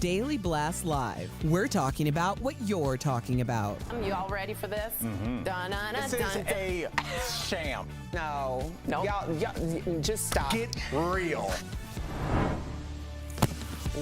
Daily Blast Live. We're talking about what you're talking about. You all ready for this? This is a sham. No. Nope. Y'all, just stop. Get real.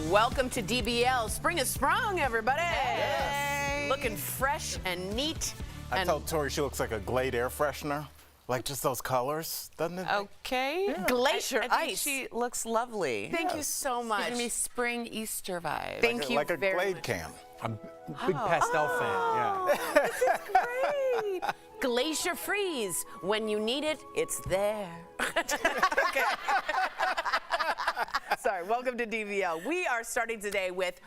Welcome to DBL. Spring is sprung, everybody. Yes. Looking fresh and neat. I told Tori she looks like a Glade air freshener. Like just those colors, doesn't it? Okay. Yeah. Glacier I think ice. she looks lovely. Thank you so much. Giving me spring Easter vibes. Thank you Like a very Glade much. can. I'm a big pastel fan, yeah. This is great. Glacier freeze. When you need it, it's there. Okay. Sorry, welcome to DBL. We are starting today with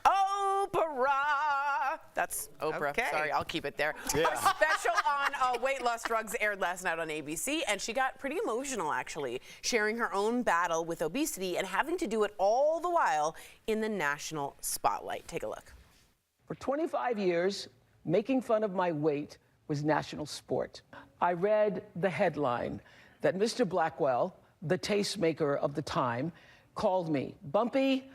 Oprah. That's Oprah. Okay. Sorry, I'll keep it there. Yeah. Our special on weight loss drugs aired last night on ABC, and she got pretty emotional, actually, sharing her own battle with obesity and having to do it all the while in the national spotlight. Take a look. For 25 years, making fun of my weight was national sport. I read the headline that Mr. Blackwell, the tastemaker of the time, called me bumpy,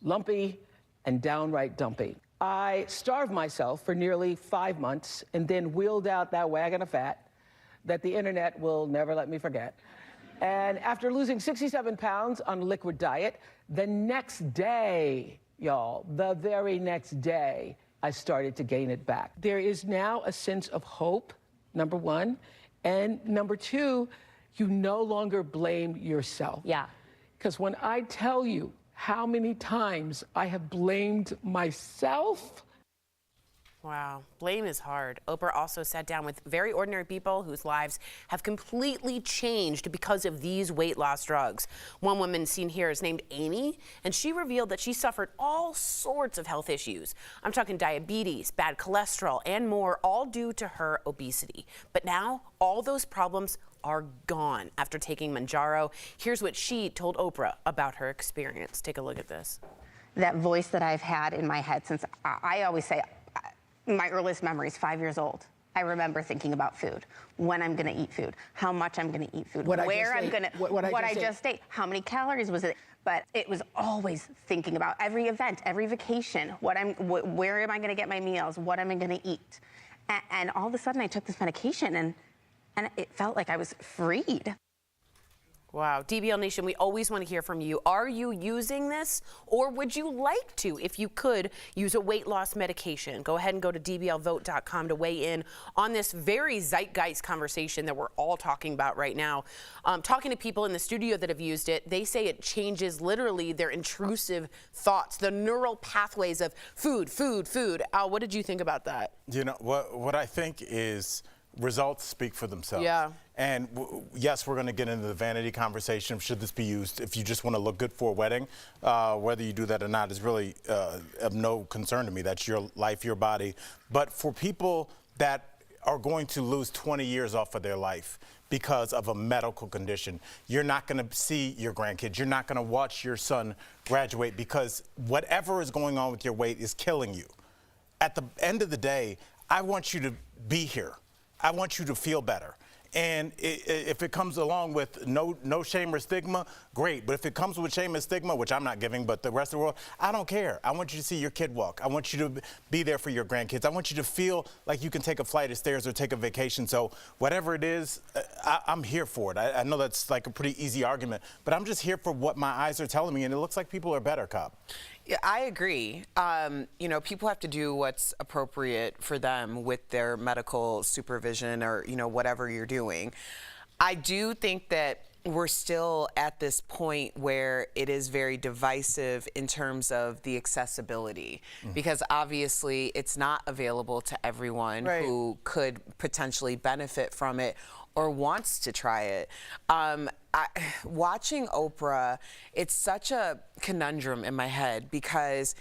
lumpy, and downright dumpy. I starved myself for nearly 5 months and then wheeled out that wagon of fat that the internet will never let me forget. And after losing 67 pounds on a liquid diet, the next day, y'all, the very next day, I started to gain it back. There is now a sense of hope, number one. And number two, you no longer blame yourself. Yeah. Because when I tell you how many times I have blamed myself. Wow, blame is hard. Oprah also sat down with very ordinary people whose lives have completely changed because of these weight loss drugs. One woman seen here is named Amy, and she revealed that she suffered all sorts of health issues. I'm talking diabetes, bad cholesterol, and more, all due to her obesity. But now, all those problems are gone after taking Manjaro. Here's what she told Oprah about her experience. Take a look at this. That voice that I've had in my head since, I always say, my earliest memory is 5 years old. I remember thinking about food, when I'm gonna eat food, how much I'm gonna eat food, where I'm gonna, what I just ate, how many calories was it. But it was always thinking about every event, every vacation, where am I gonna get my meals, what am I gonna eat. And all of a sudden I took this medication and it felt like I was freed. Wow, DBL Nation, we always want to hear from you. Are you using this, or would you like to, if you could, use a weight loss medication? Go ahead and go to dblvote.com to weigh in on this very zeitgeist conversation that we're all talking about right now. Talking to people in the studio that have used it, they say it changes literally their intrusive thoughts, the neural pathways of food, food, food. Al, what did you think about that? You know, what I think is results speak for themselves. Yeah. And yes, we're going to get into the vanity conversation. Should this be used if you just want to look good for a wedding? Whether you do that or not is really of no concern to me. That's your life, your body. But for people that are going to lose 20 years off of their life because of a medical condition, you're not going to see your grandkids. You're not going to watch your son graduate because whatever is going on with your weight is killing you. At the end of the day, I want you to be here. I want you to feel better. And if it comes along with no shame or stigma, great. But if it comes with shame and stigma, which I'm not giving, but the rest of the world, I don't care. I want you to see your kid walk. I want you to be there for your grandkids. I want you to feel like you can take a flight of stairs or take a vacation. So whatever it is, I'm here for it. I know that's like a pretty easy argument, but I'm just here for what my eyes are telling me, and it looks like people are better, Cobb. Yeah, I agree. You know, people have to do what's appropriate for them with their medical supervision or, you know, whatever you're doing. I do think that we're still at this point where it is very divisive in terms of the accessibility, because obviously it's not available to everyone who could potentially benefit from it or wants to try it. Watching Oprah, it's such a conundrum in my head, because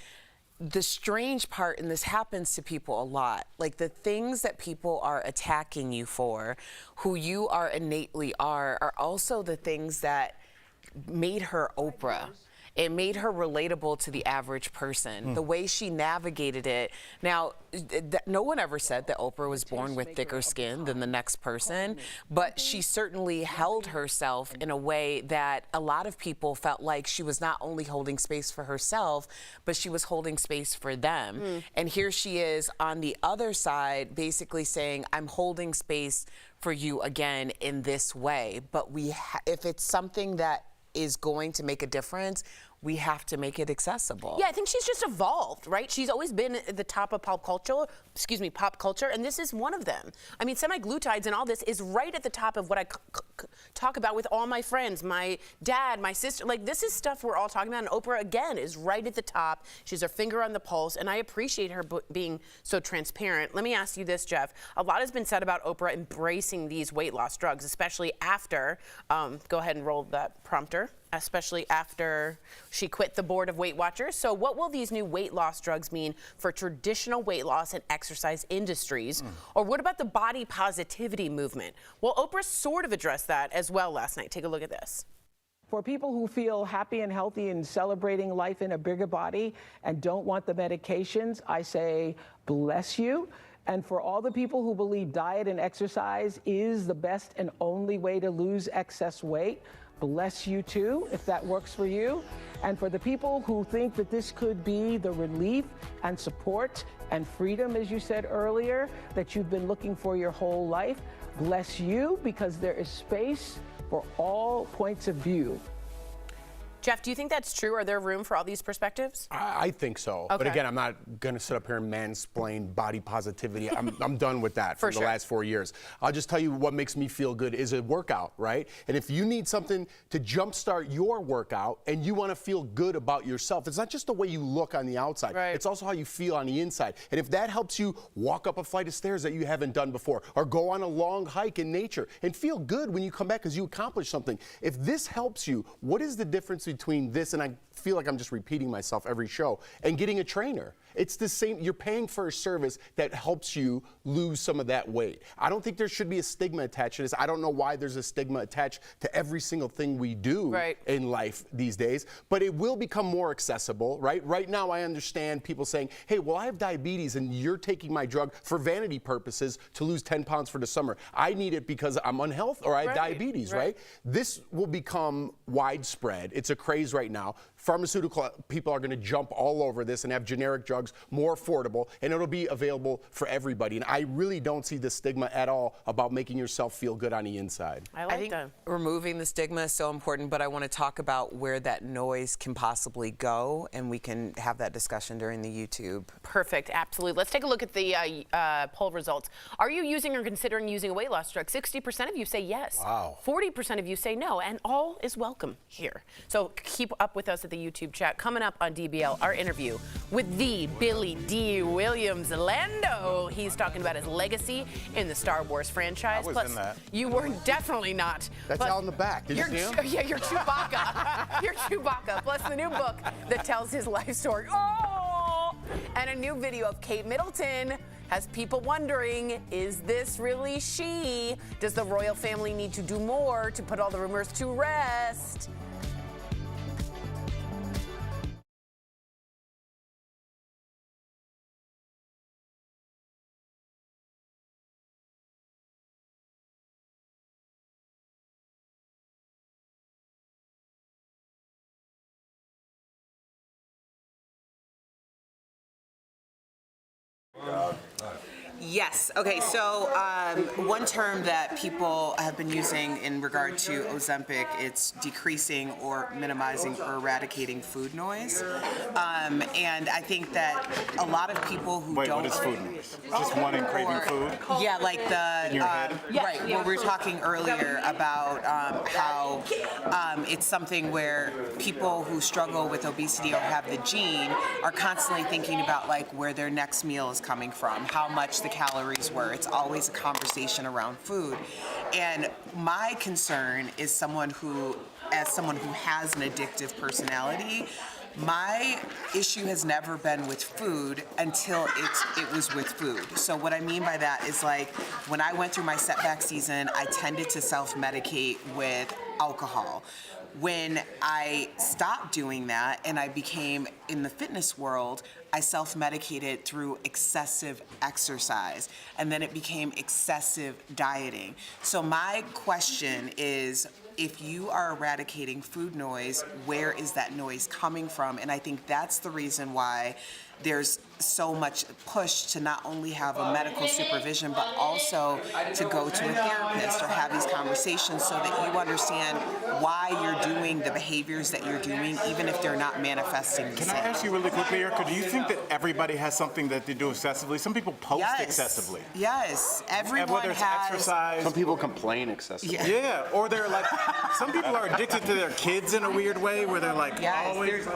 the strange part, and this happens to people a lot, like the things that people are attacking you for, who you are innately are also the things that made her Oprah. It made her relatable to the average person. The way she navigated it. Now, no one ever said that Oprah was born with thicker skin than the next person, but she certainly held herself in a way that a lot of people felt like she was not only holding space for herself, but she was holding space for them. And here she is on the other side, basically saying, I'm holding space for you again in this way. But if it's something that is going to make a difference, we have to make it accessible. Yeah, I think she's just evolved, right? She's always been at the top of pop culture, and this is one of them. I mean, semi-glutides and all this is right at the top of what I talk about with all my friends, my dad, my sister. Like, this is stuff we're all talking about, and Oprah, again, is right at the top. She's her finger on the pulse, and I appreciate her being so transparent. Let me ask you this, Jeff. A lot has been said about Oprah embracing these weight loss drugs, especially after, go ahead and roll that prompter, especially after she quit the board of Weight Watchers. So what will these new weight loss drugs mean for traditional weight loss and exercise industries? Or what about the body positivity movement? Well, Oprah sort of addressed that as well last night. Take a look at this. For people who feel happy and healthy and celebrating life in a bigger body and don't want the medications, I say, bless you. And for all the people who believe diet and exercise is the best and only way to lose excess weight, bless you too, if that works for you. And for the people who think that this could be the relief and support and freedom, as you said earlier, that you've been looking for your whole life, bless you, because there is space for all points of view. Jeff, do you think that's true? Are there room for all these perspectives? I think so. Okay. But again, I'm not going to sit up here and mansplain body positivity. I'm done with that for the last 4 years. I'll just tell you what makes me feel good is a workout, right? And if you need something to jumpstart your workout and you want to feel good about yourself, it's not just the way you look on the outside. Right. It's also how you feel on the inside. And if that helps you walk up a flight of stairs that you haven't done before, or go on a long hike in nature and feel good when you come back because you accomplished something. If this helps you, what is the difference between this, and I feel like I'm just repeating myself every show, and getting a trainer? It's the same. You're paying for a service that helps you lose some of that weight. I don't think there should be a stigma attached to this. I don't know why there's a stigma attached to every single thing we do in life these days, but it will become more accessible, right? Right now, I understand people saying, hey, well, I have diabetes and you're taking my drug for vanity purposes to lose 10 pounds for the summer. I need it because I'm unhealthy or I have diabetes, right? This will become widespread. It's a craze right now. Pharmaceutical people are going to jump all over this and have generic drugs more affordable, and it'll be available for everybody. And I really don't see the stigma at all about making yourself feel good on the inside. I think removing the stigma is so important, but I want to talk about where that noise can possibly go, and we can have that discussion during the YouTube. Perfect, absolutely. Let's take a look at the poll results. Are you using or considering using a weight loss drug? 60% of you say yes. Wow. 40% of you say no, and all is welcome here. So keep up with us at the YouTube chat. Coming up on DBL, our interview with the Billy D. Williams Lando. He's talking about his legacy in the Star Wars franchise. I was Plus, in that. you were definitely not. That's Plus, out in the back. Did you see him? Yeah, you're Chewbacca. You're Chewbacca. Plus the new book that tells his life story. Oh! And a new video of Kate Middleton has people wondering, is this really she? Does the royal family need to do more to put all the rumors to rest? Yes. Okay. So one term that people have been using in regard to Ozempic, it's decreasing or minimizing or eradicating food noise. And I think that a lot of people who don't. What is food noise? Just wanting craving food? Yeah, like the in your head? right. Well, we were talking earlier about how it's something where people who struggle with obesity or have the gene are constantly thinking about like where their next meal is coming from, how much the calories were. It's always a conversation around food. And my concern is as someone who has an addictive personality, my issue has never been with food until it was with food. So what I mean by that is like when I went through my setback season, I tended to self-medicate with alcohol. when I stopped doing that and I became in the fitness world, I self-medicated through excessive exercise, and then it became excessive dieting. So my question is, if you are eradicating food noise, where is that noise coming from? And I think that's the reason why there's so much push to not only have a medical supervision, but also to go to a therapist or have these conversations so that you understand why you're doing the behaviors that you're doing, even if they're not manifesting the Can same. I ask you really quickly, Erica, do you think that everybody has something that they do excessively? Some people post excessively. Yes, everyone Whether it's has. exercise. Some people complain excessively. Yeah, or they're like, some people are addicted to their kids in a weird way where they're like always.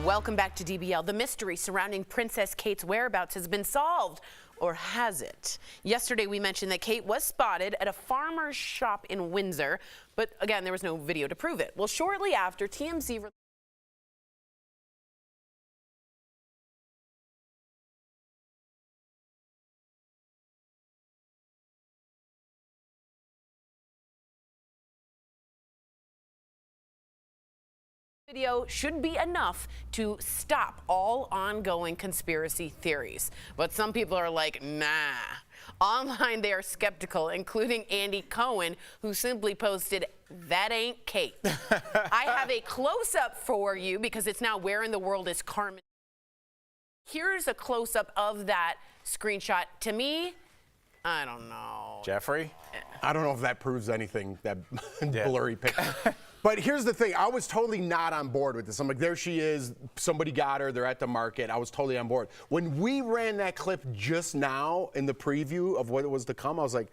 Welcome back to DBL. The mystery surrounding Princess Kate's whereabouts has been solved, or has it? Yesterday we mentioned that Kate was spotted at a farmer's shop in Windsor, but again, there was no video to prove it. Well, shortly after, TMZ video should be enough to stop all ongoing conspiracy theories. But some people are like, nah. Online, they are skeptical, including Andy Cohen, who simply posted, "That ain't Kate." I have a close-up for you because it's now Where in the World is Carmen? Here's a close-up of that screenshot. To me, I don't know. Jeffrey? I don't know if that proves anything, that blurry picture. But here's the thing, I was totally not on board with this. I'm like, there she is, somebody got her, they're at the market. I was totally on board. When we ran that clip just now in the preview of what it was to come, I was like,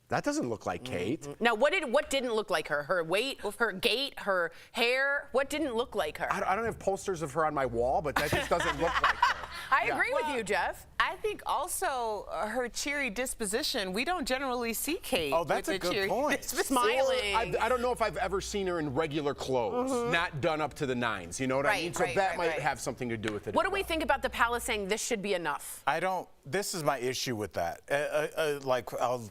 that doesn't look like Kate. Now, what didn't look like her? Her weight, her gait, her hair? What didn't look like her? I don't have posters of her on my wall, but that just doesn't look like her. I agree with you, Jeff. I think also her cheery disposition. We don't generally see Kate. Oh, that's with a the good cheery point. Smiling. I don't know if I've ever seen her in regular clothes, not done up to the nines. You know what I mean? So that might have something to do with it. What do we think about the palace saying this should be enough? This is my issue with that. I'll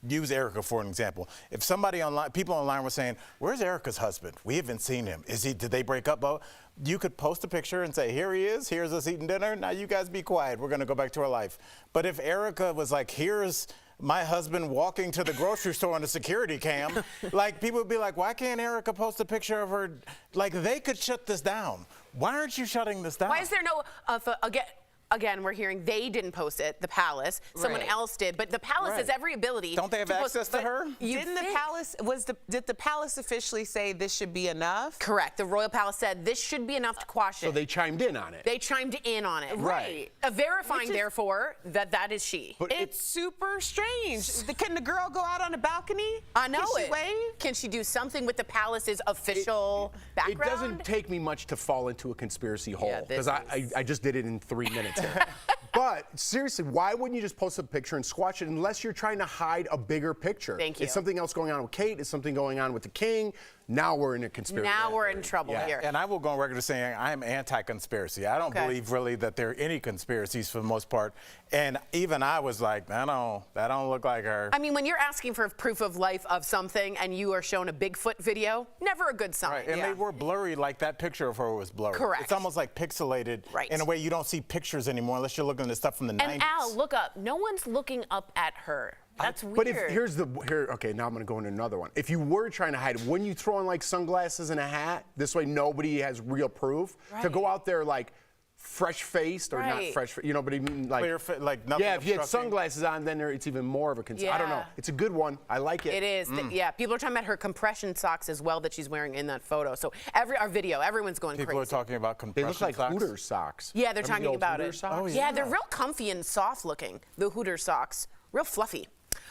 use Erica for an example. If somebody online, people online were saying, "Where's Erica's husband? We haven't seen him. Did they break up?" Oh, you could post a picture and say, "Here he is. Here's us eating dinner. Now you guys be quiet. We're gonna go back to our life." But if Erica was like, "Here's my husband walking to the grocery store on a security cam," like people would be like, "Why can't Erica post a picture of her?" Like they could shut this down. Why aren't you shutting this down? Why is there no Again, we're hearing they didn't post it, the palace. Someone else did, but the palace has every ability. Don't they have access to her? Did the palace officially say this should be enough? Correct. The royal palace said this should be enough to quash it. So they chimed in on it. They chimed in on it. Right. Verifying, therefore, that is she. But it's super strange. Can the girl go out on the balcony? I know Can she wave? Can she do something with the palace's official background? It doesn't take me much to fall into a conspiracy hole because I just did it in 3 minutes. But seriously, why wouldn't you just post a picture and squash it unless you're trying to hide a bigger picture? Thank you. Is something else going on with Kate? Is something going on with the king? Now we're in a conspiracy. Now we're in trouble here. And I will go on record as saying I am anti-conspiracy. I don't believe really that there are any conspiracies for the most part. And even I was like, that don't look like her. I mean, when you're asking for proof of life of something and you are shown a Bigfoot video, never a good sign. Right. And they were blurry, like that picture of her was blurry. Correct. It's almost like pixelated in a way you don't see pictures anymore unless you're looking at stuff from the 90s. And Al, look up. No one's looking up at her. That's weird. But okay, now I'm going to go into another one. If you were trying to hide it, wouldn't you throw on like sunglasses and a hat? This way nobody has real proof. To go out there like fresh-faced or not Right. fresh, you know, but even like Clear, like nothing yeah, if you had obstructing. sunglasses on, then it's even more of a concern. I don't know. Yeah. It's a good one. I like it. It is. Yeah, people are talking about her compression socks as well that she's wearing in that photo. So our video, everyone's going People crazy. are talking about They compression look like socks. Hooters socks. Yeah, they're Remember the talking old about Hooters it. socks? Oh, Yeah, they're real comfy and soft looking, the Hooter socks. Real fluffy.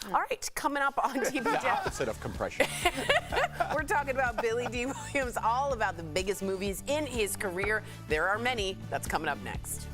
All right, coming up on The DBL, opposite of compression. we're talking about Billy D. Williams, all about the biggest movies in his career. There are many. That's coming up next.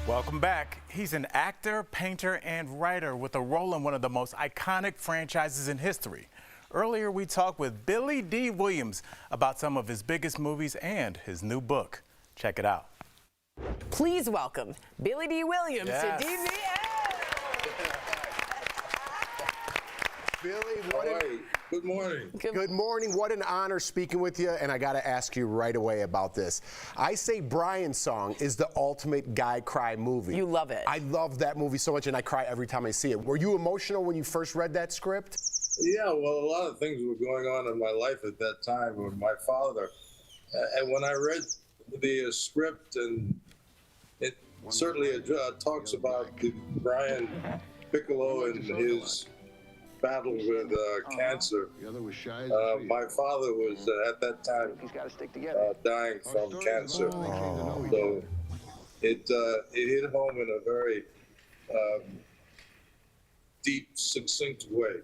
Welcome back. He's an actor, painter, and writer with a role in one of the most iconic franchises in history. Earlier, we talked with Billy D. Williams about some of his biggest movies and his new book. Check it out. Please welcome Billy D. Williams Yes. to DBL. Billy, How are you? Good morning. Good morning. What an honor speaking with you, and I got to ask you right away about this. I say Brian's song is the ultimate guy cry movie. You love it. I love that movie so much, and I cry every time I see it. Were you emotional when you first read that script? Yeah, well, a lot of things were going on in my life at that time with my father. And when I read the script, and it certainly talks about Brian Piccolo and his battle with cancer. My father was at that time dying from cancer. So it hit home in a very deep, succinct way.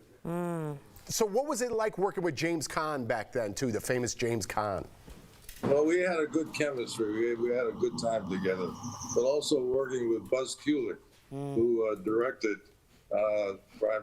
So what was it like working with James Caan back then, too, the famous James Caan? Well, we had a good chemistry. We had a good time together. But also working with Buzz Kulick, who directed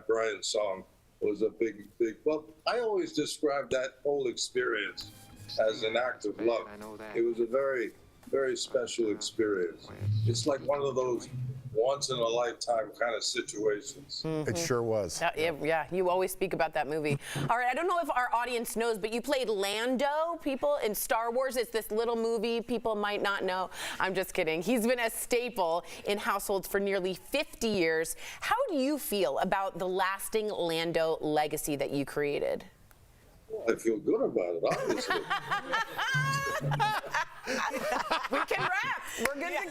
Brian's song, was a big. Well, I always describe that whole experience as an act of love. It was a very, very special experience. It's like one of those once-in-a-lifetime kind of situations. It sure was. Yeah, you always speak about that movie. All right, I don't know if our audience knows, but you played Lando, people, in Star Wars. It's this little movie people might not know. I'm just kidding. He's been a staple in households for nearly 50 years. How do you feel about the lasting Lando legacy that you created? Well, I feel good about it, obviously. We can rap. We're good to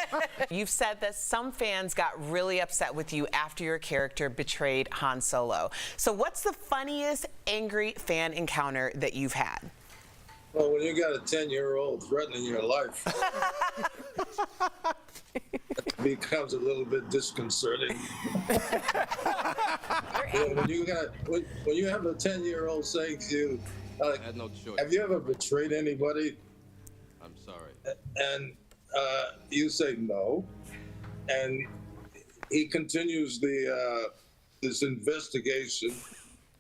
go. You've said that some fans got really upset with you after your character betrayed Han Solo. So what's the funniest angry fan encounter that you've had? Well, when you got a 10-year-old threatening your life, it becomes a little bit disconcerting. When you have a 10-year-old saying to you, I had no choice. Have you ever betrayed anybody? I'm sorry. And you say no, and he continues this investigation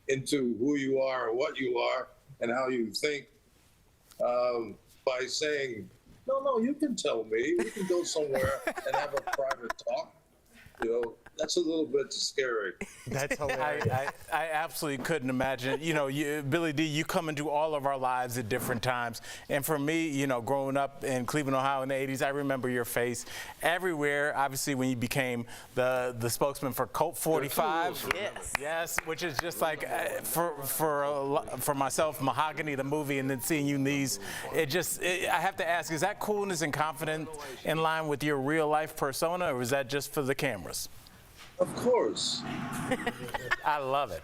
into who you are, what you are, and how you think, by saying, no, you can tell me. We can go somewhere and have a private talk. You know, that's a little bit scary. That's hilarious. I absolutely couldn't imagine. You know, Billy D, you come into all of our lives at different times. And for me, you know, growing up in Cleveland, Ohio in the 80s, I remember your face everywhere. Obviously, when you became the spokesman for Colt 45. Yes, which is just like, for myself, Mahogany, the movie, and then seeing you in these, I have to ask, is that coolness and confidence in line with your real life persona, or is that just for the cameras? Of course. I love it.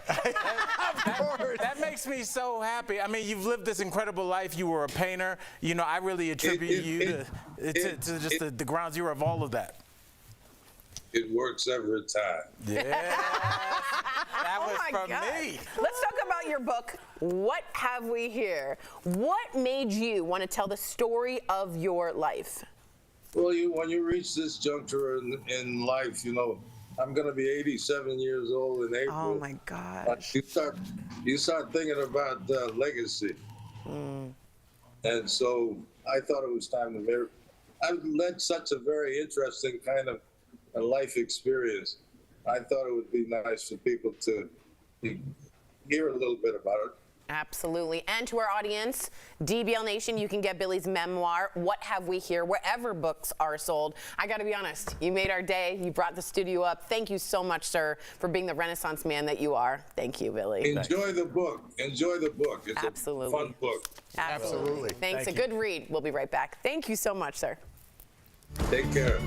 That makes me so happy. I mean, you've lived this incredible life. You were a painter. You know, I really attribute you to just the ground zero of all of that. It works every time. Yeah. That was from me. Let's talk about your book, What Have We Here? What made you want to tell the story of your life? Well, when you reach this juncture in life, you know, I'm going to be 87 years old in April. Oh my gosh. You start thinking about legacy. And so I thought it was time to marry. I've led such a very interesting kind of a life experience. I thought it would be nice for people to hear a little bit about it. Absolutely. And to our audience, DBL Nation, you can get Billy's memoir, What Have We Here, wherever books are sold. I got to be honest, you made our day. You brought the studio up. Thank you so much, sir, for being the Renaissance man that you are. Thank you, Billy. Enjoy the book. Enjoy the book. It's Absolutely. a fun book. Absolutely. Thanks. Thank a good read. We'll be right back. Thank you so much, sir. Take care.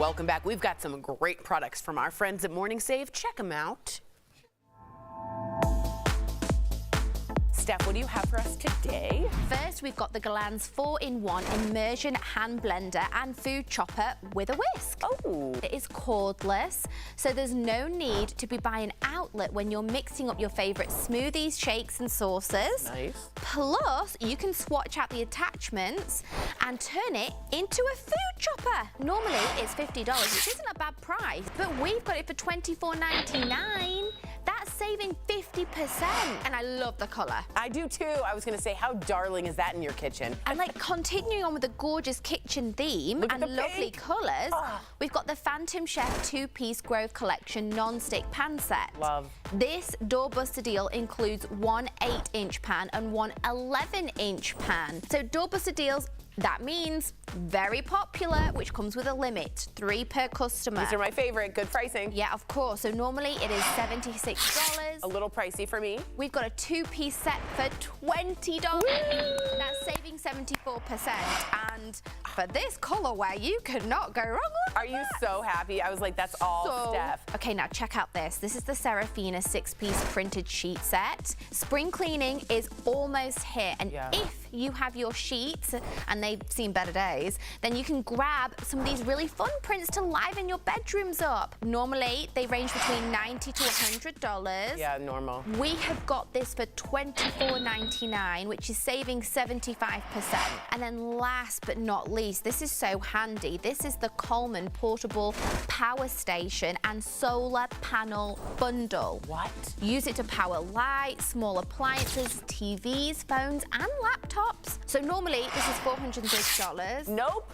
Welcome back. We've got some great products from our friends at Morning Save. Check them out. Steph, what do you have for us today? First, we've got the Glands 4-in-1 immersion hand blender and food chopper with a whisk. Oh. It is cordless, so there's no need to be by an outlet when you're mixing up your favorite smoothies, shakes and sauces. Nice. Plus, you can swatch out the attachments and turn it into a food chopper. Normally, it's $50, which isn't a bad price, but we've got it for $24.99. That's saving 50%, and I love the color. I do too. I was going to say, how darling is that in your kitchen? And like continuing on with the gorgeous kitchen theme Look at and the lovely pink. colours, we've got the Phantom Chef 2-piece Grove Collection non-stick pan set. Love. This doorbuster deal includes one 8-inch pan and one 11-inch pan. So doorbuster deals, that means very popular, which comes with a limit, 3 per customer. These are my favorite. Good pricing. Yeah, of course. So normally it is $76. A little pricey for me. We've got a 2-piece set for $20. That's saving 74%. And for this colorway, you cannot go wrong with Are you so happy? I was like, that's all Steph. Okay, now check out this. This is the Serafina 6-piece printed sheet set. Spring cleaning is almost here. And if you have your sheets, and they've seen better days, then you can grab some of these really fun prints to liven your bedrooms up. Normally, they range between $90 to $100. Yeah, normal. We have got this for $24.99, which is saving 75%. And then last but not least, this is so handy. This is the Coleman portable power station and solar panel bundle. What? Use it to power lights, small appliances, TVs, phones, and laptops. So normally this is $430. Nope.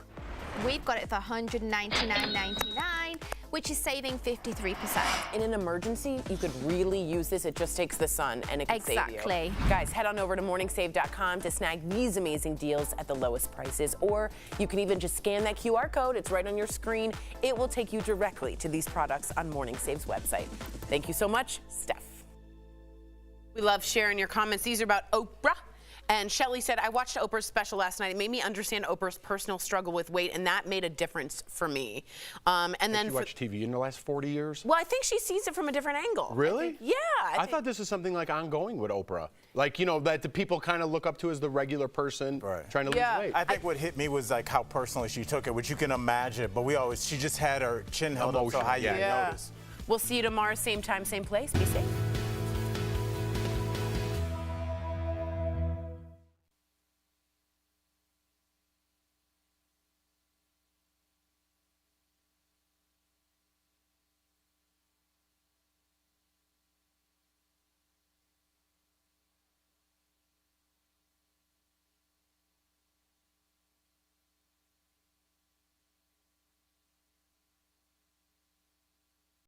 We've got it for $199.99, which is saving 53%. In an emergency, you could really use this. It just takes the sun and it can save you. Exactly. Guys, head on over to morningsave.com to snag these amazing deals at the lowest prices. Or you can even just scan that QR code. It's right on your screen. It will take you directly to these products on Morning Save's website. Thank you so much, Steph. We love sharing your comments. These are about Oprah. And Shelly said, I watched Oprah's special last night. It made me understand Oprah's personal struggle with weight, and that made a difference for me. And then you watched TV in the last 40 years? Well, I think she sees it from a different angle. Really? I thought this is something like ongoing with Oprah. Like, you know, that the people kind of look up to as the regular person trying to lose weight. I think what hit me was like how personally she took it, which you can imagine, but she just had her chin held up so high you didn't notice. We'll see you tomorrow, same time, same place. Be safe.